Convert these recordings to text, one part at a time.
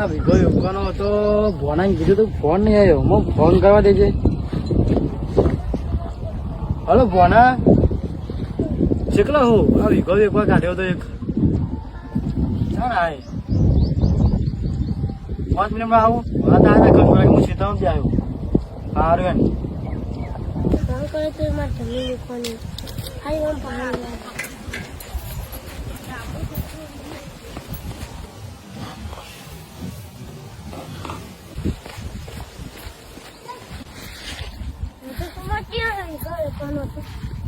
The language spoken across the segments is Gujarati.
આ વિગો યોગવાનો હતો ભોનાને કીધું તો ફોન નહીં આવ્યો હું ફોન કરવા દેજે હલો ભોના ચેકલો હું આ વિગો વેકવા કાઢ્યો તો એક ચાલ આય 5 મિનિટમાં આવું હા તારા ઘર હું સીધા બી આવ્યો સારું એમ ફોન કરે તો મારે જમી મૂકવાની હાઈ આમ પાણી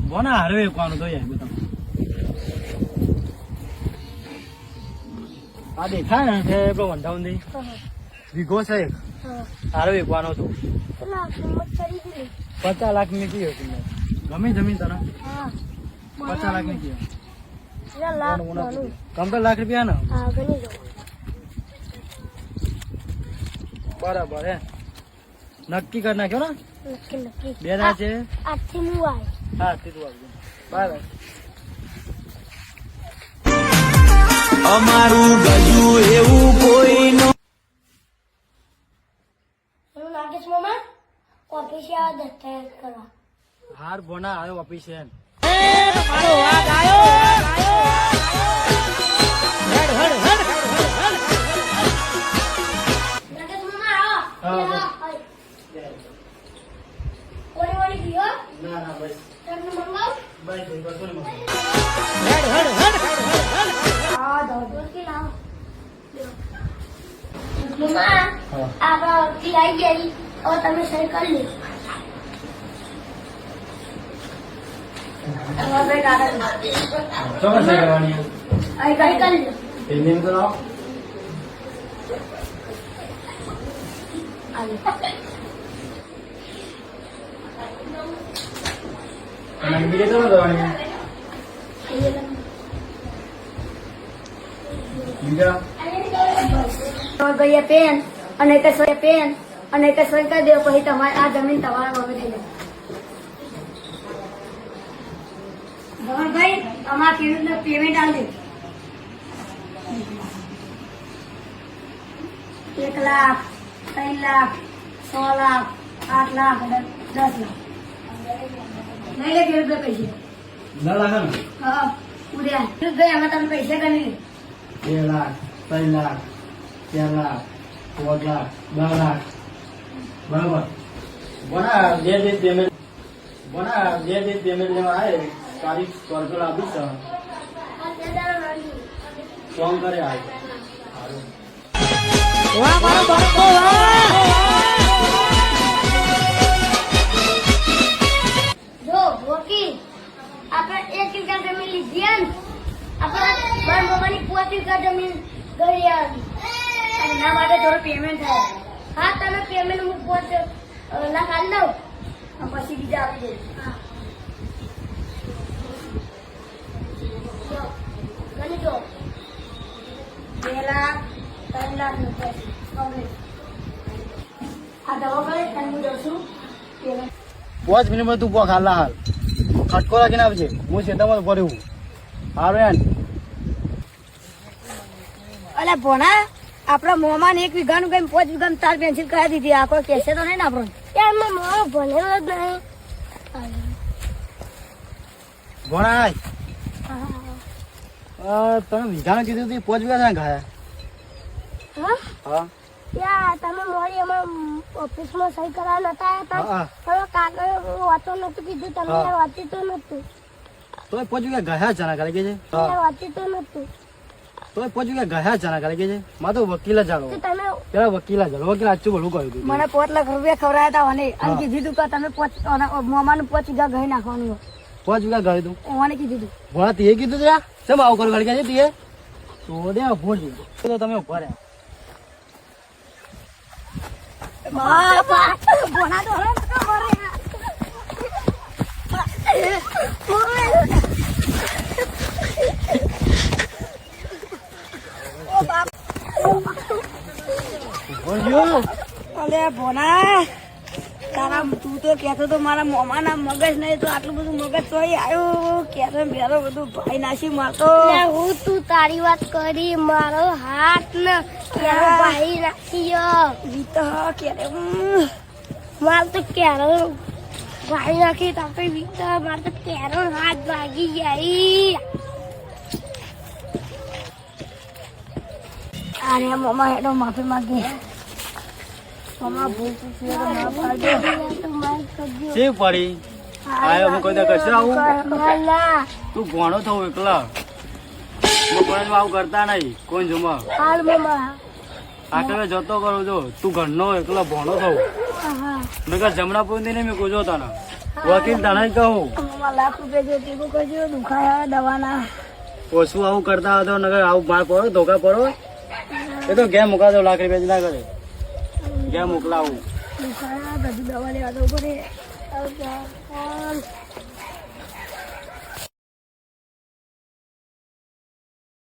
ભોના હારે વેકવાનું તો યાર બધા આ દેખાય ને તે પેલો વંધાવંધી વિગો છે એક હારે વેકવાનો હતો 50 લાખ ની કીધું તમે ગમે જમીન તને 50 લાખ ની કીધું કમ્પ્લીટ લાખ રૂપિયા ને બરાબર હે નક્કી કરી નાખ્યો ને બે ના છે આજથી હું આય હા તું આવજો બાય બાય અમારું ગજુ એવું કોઈ નો એવું લાગે છે મામા ઓફિસે આ દસ્તાવેજ કરવા હાર ભોના આવ્યો ઓફિસ એમ ના ના બસ બસ બસો ને આપણા વકીલ આવી ગયા હવે તમે સહી કરી લે ચોક્કસ કરવાની સહી કરી લે પેમેન્ટ તો લાવો અને બીજે તો કરવાની બીજા ભાઈ પેન અને એક સહી પેન અને એક સહી કરી દો પછી તમારે આ જમીન તમારા વગર થઈ જાય ધવલભાઈ અમારા ખેડૂતને પેમેન્ટ આપજો 1 લાખ 3 લાખ 6 લાખ 8 લાખ 10 લાખ નહીં લે ખેડૂત પૈસે ના લાગે ને હા ઉડ્યા ખેડૂતભાઈ આમાં તમે પૈસા ગણી લે 2 લાખ 3 લાખ 4 લાખ 5 લાખ 10 લાખ બરાબર બોના જે પેમેન્ટ લેવા આવે તારીખ સ્કોર્પિયો આપી છે ફોન કરે આવે જો વકીલ આપણે 1 વીઘા જમીન લીધી ને આપણે બાર મોમાની 5 વીઘા જમીન ગળી આવી અને ના માટે થોડું પેમેન્ટ થાય હા તમે પેમેન્ટ હું 5 લાખ આલી દઉં પછી બીજા આપી દઉં હા ગણી જો 2 લાખ 3 લાખ રૂપિયા આ દવા કરે અને હું જઉં છું પેમેન્ટ 5 મિનિટમાં તું પોખ હાલ હાલ ખટકો રાખીને આવજે હું ખેતરમાં ભર્યું હારું યાર અલે ભોણા આપડા મોમાં 1 વીઘાનું કઈ 5 વીઘાનું તાર પેન્સિલ કરાવી દીધી આ કોઈ કેસે તો નહીં ને આપણો યાર મેં મોમાં ભણેલો જ નહીં ભણાય તમે વીઘાનું કીધું હતું 5 વીઘા ક્યાં ગયા હા હા યા તમે મોરી અમાર ઓફિસમાં સહી કરાવવા નતા હા, હા. આવ્યા હતા કાગળ હું વાંચો નતું કીધું તમે હા. વાંચી તો નતું તો 5 વીઘા ગયા જાના કરે કે છે તમે વાંચી તો નતું તો 5 વીઘા ગયા જાના કરે કે છે માં તો વકીલ જ જાણો તો તમે પેલા વકીલ જ જાણો વકીલ આચું ભલું કહ્યું હતું મને 5 લાખ રૂપિયા ખવડાયા હતા અને હા. કીધું તું કે તમે મોમાનું 5 વીઘા ગઈ નાખવાનું 5 વીઘા ગયું તું ઓને કીધું તું ભણા તે કીધું તું યાર કેમ આવું કર્યું ઘડી કે છે તે તો દે ઉભો છે તો તમે ઉભા રહ્યા બાપા ભોણા તો હવે બોલ્યો અલે ભોણા તારા તું તો કહેતો તો મારા મોમાના મગજ નહીં તો આટલું બધું મગજ તો આવ્યું કેતો બેરો બધું ભાઈ નાસી મારતો હું તું તારી વાત કરી મારો હાથ ને કેરો ભાઈ નાખ્યો વીત કેરે માર તો કેરો ભાઈ નાખી તો વીત માર તો કેરો હાથ ભાગી ગઈ અરે મમ્મા હેડો માફી માંગી મમ્મા ભૂલ ચૂકી તો માફ કરજો શી પડી આયો હું કોઈ દે કશું આવું હાલા તું ભણો થવું એકલા હું કોલેજમાં આવું કરતા નહીં કોણ જમા હાલ મમ્મા આટલે જતો કરું છું તું ઘરનો એકલા ભણો થવું હા મેં કહે જમણા પૂરી નહીં મેં કોજો તને વકીલ તને જ કહું મમ્મા લાખ રૂપિયા જો ટીકો કરજો દુખાયા દવાના ઓછું આવું કરતા હતો નગર આવું માર પડો ધોકા પડો એ તો ઘેર મુકા દો લાખ રૂપિયા ના કરે ઘેર મોકલાવું દુખાયા બધી દવા લેવા દો પડે